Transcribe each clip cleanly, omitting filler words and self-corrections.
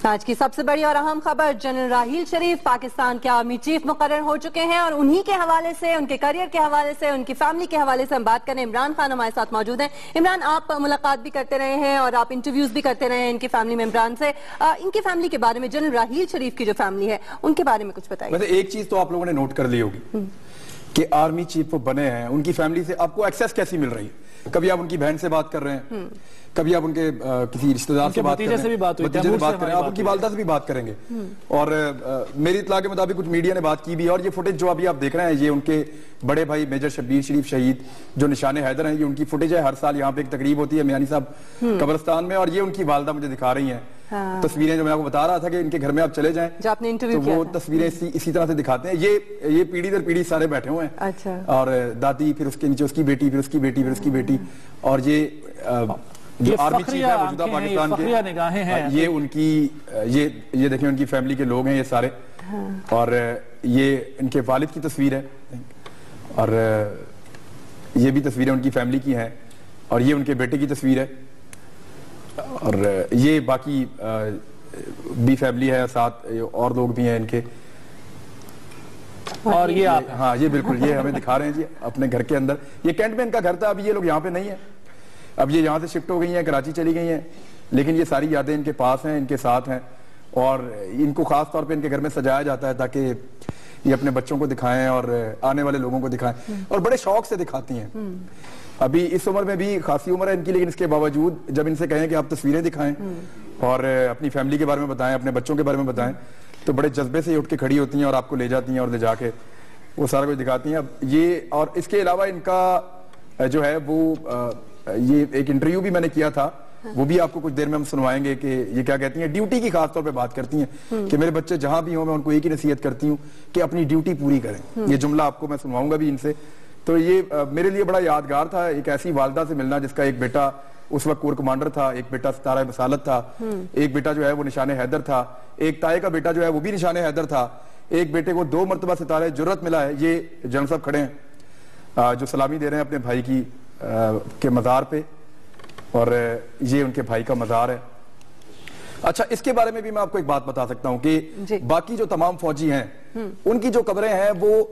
آج کی سب سے بڑی اور اہم خبر، جنرل راحیل شریف پاکستان کے آرمی چیف مقرر ہو چکے ہیں اور انہی کے حوالے سے، ان کے کریئر کے حوالے سے، ان کی فیملی کے حوالے سے ہم بات کریں۔ عمران خان ہمارے ساتھ موجود ہیں۔ عمران، آپ ملاقات بھی کرتے رہے ہیں اور آپ انٹرویوز بھی کرتے رہے ہیں ان کی فیملی ممبران سے۔ ان کی فیملی کے بارے میں، جنرل راحیل شریف کی جو فیملی ہے ان کے بارے میں کچھ بتائیے۔ ویسے ایک چیز تو آپ لوگوں نے نوٹ کر لی ہوگی کہ آرمی چیف وہ بنے ہیں، ان کی فیملی سے آپ کو ایکسیس کیسی مل رہی ہے؟ کبھی آپ ان کی بہن سے بات کر رہے ہیں، کبھی آپ ان کے کسی رشتہ دار سے بات کر رہے ہیں، بھتیجے سے بات کر رہے ہیں، آپ ان کی والدہ سے بھی بات کریں گے۔ اور میری اطلاع کے مطابق کچھ میڈیا نے بات کی بھی، اور یہ فوٹیج جو ابھی آپ دیکھ رہے ہیں یہ ان کے بڑے بھائی میجر شبیر شریف شہید جو نشان حیدر ہیں، یہ ان کی فوٹیج ہے۔ ہر سال یہاں پہ ایک تقریب ہوتی ہے میانی صاحب قبرستان میں، اور یہ ان کی والدہ مجھے دکھا رہی ہیں تصویریں، جو میں آپ کو بتا رہا تھا کہ ان کے گھر میں آپ چلے جائیں تو وہ تصویریں اسی طرح سے دکھاتے ہیں۔ یہ پیڑھی در پیڑھی سارے بیٹھے ہوئے ہیں، اور دادی، پھر اس کے نیچے اس کی بیٹی، پھر اس کی بیٹی، پھر اس کی بیٹی، اور یہ جو آرمی چیف ہے موجودہ پاکستان کے، یہ ان کی یہ دیکھیں ان کی فیملی کے لوگ ہیں یہ سارے، اور یہ ان کے والد کی تصویر ہے، اور یہ بھی تصویریں ان کی فیملی کی ہیں، اور یہ ان کے بیٹے کی تصویر ہے، اور یہ باقی بھی فیملی ہے، ساتھ اور لوگ بھی ہیں ان کے، اور یہ آپ، ہاں یہ بالکل یہ ہمیں دکھا رہے ہیں جی اپنے گھر کے اندر۔ یہ کینٹ میں ان کا گھر تھا، اب یہ لوگ یہاں پہ نہیں ہیں، اب یہ یہاں سے شفٹ ہو گئی ہیں، کراچی چلی گئی ہیں، لیکن یہ ساری یادیں ان کے پاس ہیں، ان کے ساتھ ہیں، اور ان کو خاص طور پہ ان کے گھر میں سجایا جاتا ہے تاکہ یہ اپنے بچوں کو دکھائیں اور آنے والے لوگوں کو دکھائیں، اور بڑے شوق سے دکھاتی ہیں۔ ابھی اس عمر میں بھی خاصی عمر ہے ان کی، لیکن اس کے باوجود جب ان سے کہیں کہ آپ تصویریں دکھائیں اور اپنی فیملی کے بارے میں بتائیں، اپنے بچوں کے بارے میں بتائیں، تو بڑے جذبے سے اٹھ کے کھڑی ہوتی ہیں اور آپ کو لے جاتی ہیں اور لے جا کے وہ سارا کچھ دکھاتی ہیں۔ اب یہ، اور اس کے علاوہ ان کا جو ہے وہ یہ ایک انٹرویو بھی میں نے کیا تھا، وہ بھی آپ کو کچھ دیر میں ہم سنوائیں گے کہ یہ کیا کہتی ہیں۔ ڈیوٹی کی خاص طور پہ بات کرتی ہیں کہ میرے بچے جہاں بھی ہوں میں ان کو ایک ہی نصیحت کرتی ہوں کہ اپنی ڈیوٹی پوری کریں۔ یہ جملہ آپ کو میں سنواؤں گا بھی ان سے۔ تو یہ میرے لیے بڑا یادگار تھا، ایک ایسی والدہ سے ملنا جس کا ایک بیٹا اس وقت کور کمانڈر تھا، ایک بیٹا ستارہ مسالت تھا، ایک بیٹا جو ہے وہ نشان حیدر تھا، ایک تائے کا بیٹا جو ہے وہ بھی نشان حیدر تھا، ایک بیٹے کو 2 مرتبہ ستارہ جرت ملا ہے۔ یہ جنرل صاحب کھڑے ہیں جو سلامی دے رہے ہیں اپنے بھائی کی کے مزار پہ، اور یہ ان کے بھائی کا مزار ہے۔ اچھا، اس کے بارے میں بھی میں آپ کو ایک بات بتا سکتا ہوں کہ باقی جو تمام فوجی ہیں ان کی جو قبریں ہیں وہ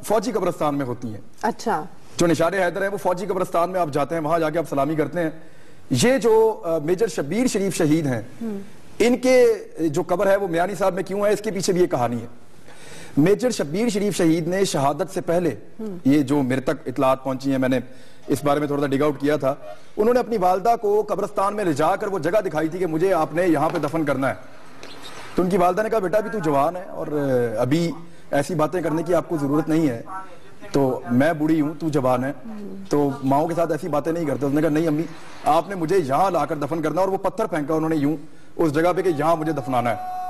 فوجی قبرستان میں ہوتی ہیں۔ اچھا، جو نشان حیدر ہے وہ فوجی قبرستان میں آپ جاتے ہیں، وہاں جا کے آپ سلامی کرتے ہیں۔ یہ جو میجر شبیر شریف شہید ہیں، ان کے جو قبر ہے وہ میانی صاحب میں کیوں ہے، اس کے پیچھے بھی یہ کہانی ہے۔ میجر شبیر شریف شہید نے شہادت سے پہلے، یہ جو میرے تک اطلاعات پہنچی ہیں، میں نے اس بارے میں تھوڑا سا ڈگ آؤٹ کیا تھا، انہوں نے اپنی والدہ کو قبرستان میں لے جا کر وہ جگہ دکھائی تھی کہ مجھے آپ نے یہاں پہ دفن کرنا ہے۔ تو ان کی والدہ نے کہا بیٹا ابھی تو جوان ہے اور ابھی ایسی باتیں کرنے کی آپ کو ضرورت نہیں ہے، تو میں بوڑھی ہوں، تو جوان ہے، تو ماؤں کے ساتھ ایسی باتیں نہیں کرتے۔ اس نے کہا نہیں امی، آپ نے مجھے یہاں لا کر دفن کرنا، اور وہ پتھر پھینکا انہوں نے یوں اس جگہ پہ کہ یہاں مجھے دفنانا ہے۔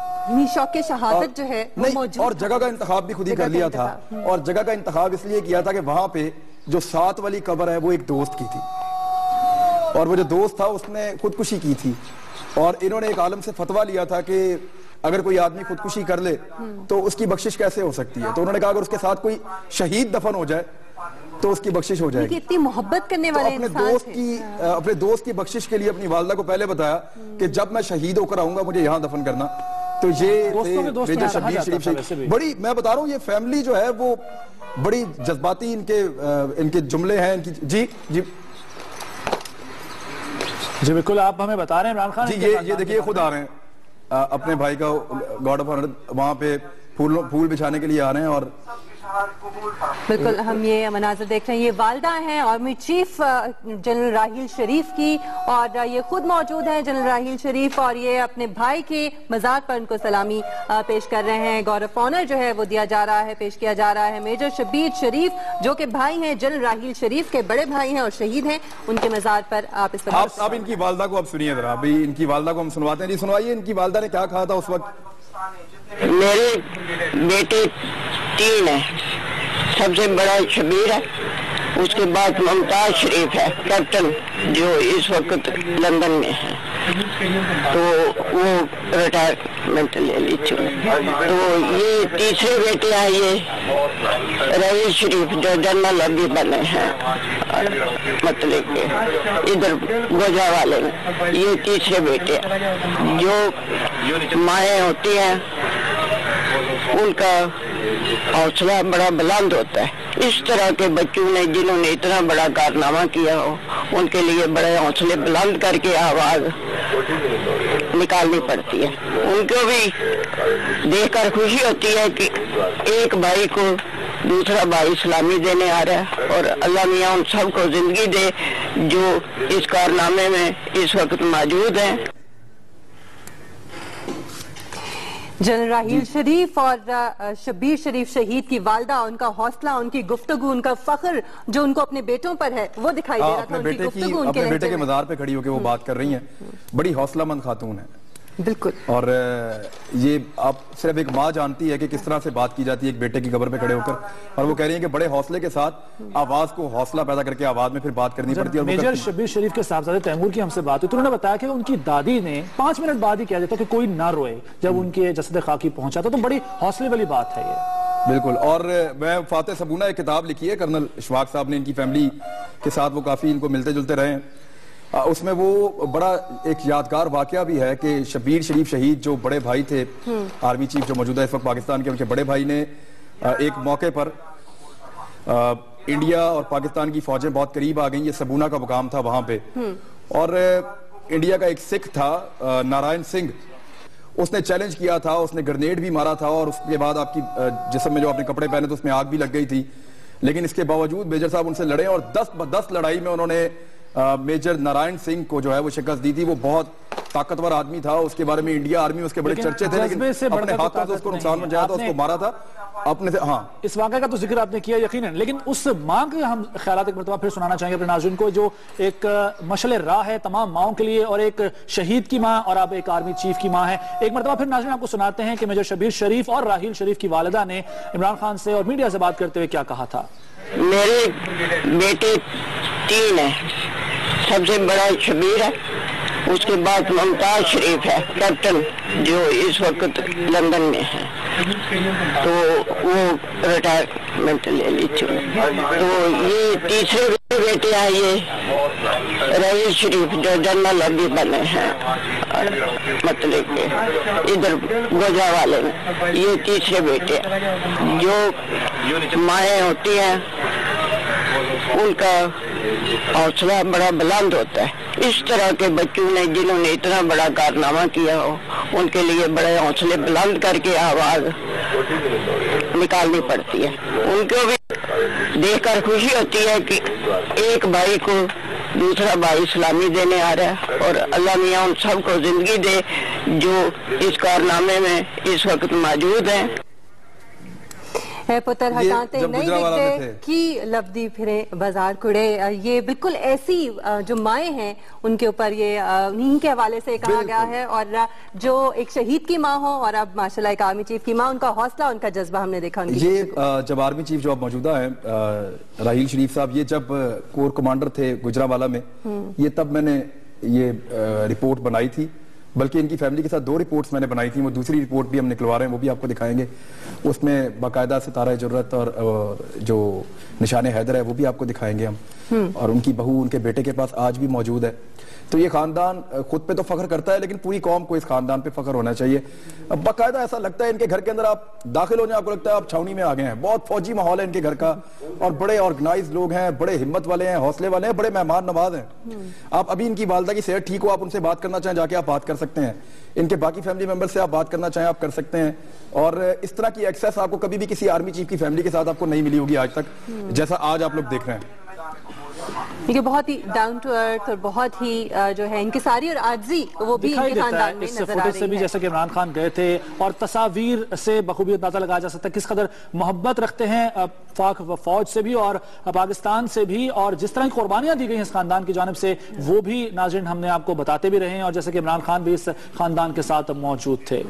شوق شہادت جو ہے نہیں، اور جگہ کا انتخاب بھی خود ہی کر لیا تھا، اور جگہ کا انتخاب اس لیے کیا تھا کہ وہاں پہ جو 7 والی قبر ہے وہ ایک دوست کی تھی، اور وہ جو دوست تھا اس نے خودکشی کی تھی، اور انہوں نے ایک عالم سے فتویٰ لیا تھا کہ اگر کوئی آدمی خودکشی کر لے تو اس کی بخشش کیسے ہو سکتی ہے۔ تو انہوں نے کہا اگر اس کے ساتھ کوئی شہید دفن ہو جائے تو اس کی بخشش ہو جائے گی۔ اتنی محبت کرنے والے اپنے دوست کی بخشش کے لیے اپنی والدہ کو پہلے بتایا کہ جب میں شہید ہو کر آؤں گا مجھے یہاں دفن کرنا۔ تو یہ میجر شبیر شریف شہید، بڑی، میں بتا رہا ہوں یہ فیملی جو ہے وہ بڑی جذباتی ان کے جملے ہیں، ان کی جی بالکل آپ ہمیں بتا رہے ہیں عمران خان۔ جی یہ دیکھیے خود آ رہے ہیں اپنے بھائی کا گارڈ آف آنر وہاں پہ پھول بچھانے کے لیے آ رہے ہیں، اور بالکل ہم یہ مناظر دیکھ رہے ہیں، یہ والدہ ہیں army chief general Raheel Sharif کی، اور یہ خود موجود ہیں جنرل راحیل شریف، اور یہ اپنے بھائی کے مزار پر ان کو سلامی پیش کر رہے ہیں۔ گارڈ آف آنر جو ہے وہ دیا جا رہا ہے، پیش کیا جا رہا ہے میجر شبیر شریف جو کہ بھائی ہیں جنرل راحیل شریف کے، بڑے بھائی ہیں اور شہید ہیں، ان کے مزار پر آپ اس پر آپ ان کی والدہ کو اب سنیے ذرا، ابھی ان کی والدہ کو ہم سنواتے ہیں۔ جی سنوائیے ان کی والدہ نے کیا کہا تھا اس وقت۔ میرے بیٹے 3 ہیں، سب سے بڑا شبیر ہے، اس کے بعد ممتاز شریف ہے کیپٹن جو اس وقت لندن میں ہے، تو وہ ریٹائرمنٹ لے لی تھی۔ تو یہ تیسرے بیٹے ہیں یہ راحیل شریف جو جنرل ابھی بنے ہیں، مطلب کہ ادھر گوجرا والے میں، یہ تیسرے بیٹے جو माएँ होती हैं उनका हौसला बड़ा बुलंद होता है। इस तरह के बच्चों ने जिन्होंने इतना बड़ा कारनामा किया हो उनके लिए बड़े हौसले बुलंद करके आवाज निकालनी पड़ती है। उनको भी देखकर खुशी होती है कि एक भाई को दूसरा भाई सलामी देने आ रहा है, और अल्लाह मियाँ उन सबको जिंदगी दे जो इस कारनामे में इस वक्त मौजूद हैं। जनरल राहील शरीफ और शब्बीर शरीफ शहीद की वालदा, उनका हौसला, उनकी गुफ्तगू, उनका फख्र जो उनको अपने बेटों पर है वो दिखाई दे रहा था। अपने बेटे के मज़ार पे खड़ी होकर वो बात कर रही हैं। बड़ी हौसलामंद खातून है, बिल्कुल। और ये आप सिर्फ एक माँ जानती है कि किस तरह से बात की जाती है एक बेटे की कब्र पे खड़े होकर, और वो कह रही है कि बड़े हौसले के साथ आवाज को हौसला पैदा करके आवाज में फिर बात करनी पड़ती है। मेजर शब्बीर शरीफ के साहबजादे तैमूर की हमसे बात हुई तो उन्होंने बताया कि उनकी दादी ने 5 मिनट बाद ही कह दिया था कि कोई ना रोए जब उनके जसद खाकी पहुंचा था, तो बड़ी हौसले वाली बात है ये। बिल्कुल। और मैं फातेह सबूना एक किताब लिखी है कर्नल इशफाक साहब ने, इनकी फैमिली के साथ वो काफी इनको मिलते जुलते रहे हैं। उसमें वो बड़ा एक यादगार वाकया भी है कि शब्बीर शरीफ शहीद जो बड़े भाई थे, आर्मी चीफ जो मौजूदा इस वक्त पाकिस्तान के, उनके बड़े भाई ने एक मौके पर इंडिया और पाकिस्तान की फौजें बहुत करीब आ गई, ये सबूना का मुकाम था वहां पे, और इंडिया का एक सिख था नारायण सिंह, उसने चैलेंज किया था, उसने ग्रेनेड भी मारा था, और उसके बाद आपकी जिस्म में जो आपने कपड़े पहने थे उसमें आग भी लग गई थी, लेकिन इसके बावजूद मेजर साहब उनसे लड़े और 10 लड़ाई में उन्होंने मेजर नारायण सिंह को जो है वो शिकस्त दी थी। वो बहुत ताकतवर आदमी था, उसके बारे में इंडिया आर्मी उसके बड़े चर्चे थे, लेकिन अपने हाथों से उसको नुकसान पहुंचाया था, उसको मारा था अपने से। हाँ, इस वाक़े का तो जिक्र आपने किया यकीनन, लेकिन उस माँ के हम ख्यालात एक मरतबा फिर सुनाना चाहेंगे अपने नाज़रीन को, जो एक मशअल राह है तमाम माओं के लिए, और एक शहीद की माँ और अब एक आर्मी चीफ की माँ है। एक मरतबा फिर नाज़रीन आपको सुनाते हैं कि मेजर शब्बीर शरीफ और राहील शरीफ की वालिदा ने इमरान खान से और मीडिया से बात करते हुए क्या कहा था। मेरे बेटे 3 हैं, सबसे बड़ा शब्बीर है, उसके बाद मुमताज शरीफ है कैप्टन, जो इस वक्त लंदन में है, तो वो रिटायरमेंट ले ली चुके। तो ये तीसरे बेटे हैं, ये राहील शरीफ जो जनरल अभी बने हैं, मतलब के इधर गुजरांवाले में, ये तीसरे बेटे हैं। जो माएँ होती हैं उनका हौसला बड़ा बुलंद होता है। इस तरह के बच्चों ने जिन्होंने इतना बड़ा कारनामा किया हो उनके लिए बड़े हौसले बुलंद करके आवाज निकालनी पड़ती है। उनको भी देखकर खुशी होती है कि एक भाई को दूसरा भाई सलामी देने आ रहा है, और अल्लाह मियाँ उन सबको जिंदगी दे जो इस कारनामे में इस वक्त मौजूद हैं। है पुत्र हटाते नहीं दिखते कि लफ्दी फिरे बाजार कुड़े, ये बिल्कुल ऐसी जो माएँ हैं उनके ऊपर ये उन्हीं के हवाले से कहा गया है, और जो एक शहीद की माँ हो और अब माशाल्लाह एक आर्मी चीफ की माँ, उनका हौसला, उनका जज्बा हमने देखा। ये जब आर्मी चीफ जो अब मौजूदा है राहील शरीफ साहब, ये जब कोर कमांडर थे गुजरांवाला में, ये तब मैंने ये रिपोर्ट बनाई थी, बल्कि इनकी फैमिली के साथ 2 रिपोर्ट्स मैंने बनाई थी, वो दूसरी रिपोर्ट भी हम निकलवा रहे हैं, वो भी आपको दिखाएंगे। उसमें बाकायदा सितारा जुर्रत और जो निशाने हैदर है वो भी आपको दिखाएंगे हम, और उनकी बहू उनके बेटे के पास आज भी मौजूद है। तो ये खानदान खुद पे तो फख्र करता है, लेकिन पूरी कौम को इस खानदान पे फख्र होना चाहिए। बाकायदा ऐसा लगता है इनके घर के अंदर आप दाखिल हो जाए, आपको लगता है आप छावनी में आ गए हैं। बहुत फौजी माहौल है इनके घर का, और बड़े ऑर्गेनाइज लोग हैं, बड़े हिम्मत वाले हैं, हौसले वाले हैं, बड़े मेहमान नवाज हैं। आप अभी इनकी वालदा की सेहत ठीक हो, आप उनसे बात करना चाहें जाके आप बात कर सकते हैं, इनके बाकी फैमिली मेंबर से आप बात करना चाहें आप कर सकते हैं। और इस तरह की एक्सेस आपको कभी भी किसी आर्मी चीफ की फैमिली के साथ आपको नहीं मिली होगी आज तक, जैसा आज आप लोग देख रहे हैं। ये बहुत ही डाउन टू अर्थ और बहुत ही जो है इनकिसारी और आजी वो भी इनके खानदान में नजर आ रही है। भी जैसे कि इमरान खान गए थे, और तस्वीर से बखूबी अंदाजा लगाया जा सकता है किस कदर मोहब्बत रखते हैं पाक फौज से भी और पाकिस्तान से भी, और जिस तरह की कुर्बानियां दी गई इस खानदान की जानिब से वो भी नाज़रीन हमने आपको बताते भी रहे हैं, और जैसे कि इमरान खान भी इस खानदान के साथ मौजूद थे।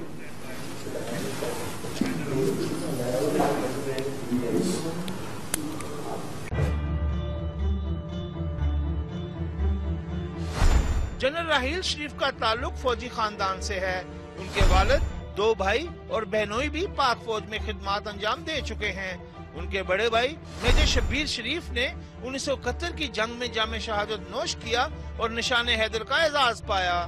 जनरल राहील शरीफ का ताल्लुक फौजी खानदान से है। उनके वालिद 2 भाई और बहनोई भी पाक फौज में खिदमत अंजाम दे चुके हैं। उनके बड़े भाई मेजर शब्बीर शरीफ ने 1971 की जंग में जामे शहादत नोश किया और निशाने हैदर का एजाज पाया।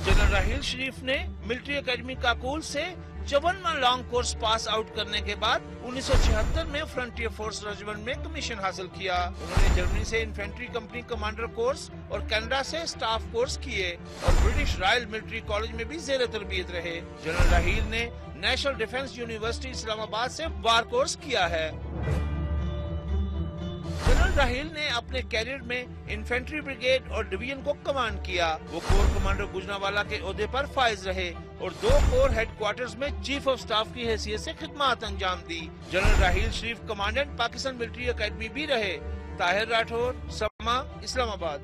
जनरल जनरल राहील शरीफ ने मिलिट्री एकेडमी काकूल से 54वां लॉन्ग कोर्स पास आउट करने के बाद 1976 में फ्रंटियर फोर्स रेजिमेंट में कमीशन हासिल किया। उन्होंने जर्मनी से इन्फेंट्री कंपनी कमांडर कोर्स और कनाडा से स्टाफ कोर्स किए और ब्रिटिश रॉयल मिलिट्री कॉलेज में भी ज़ेर तरबियत रहे। जनरल राहील ने नेशनल डिफेंस यूनिवर्सिटी इस्लामाबाद से वार कोर्स किया है। जनरल राहील ने अपने कैरियर में इन्फेंट्री ब्रिगेड और डिवीजन को कमांड किया। वो कोर कमांडर गुजरांवाला के ओहदे पर फाइज रहे और 2 कोर हेडक्वार्टर्स में चीफ ऑफ स्टाफ की हैसियत से खिदमत अंजाम दी। जनरल राहील शरीफ कमांडेंट पाकिस्तान मिलिट्री एकेडमी भी रहे। ताहिर राठौर, समा, इस्लामाबाद।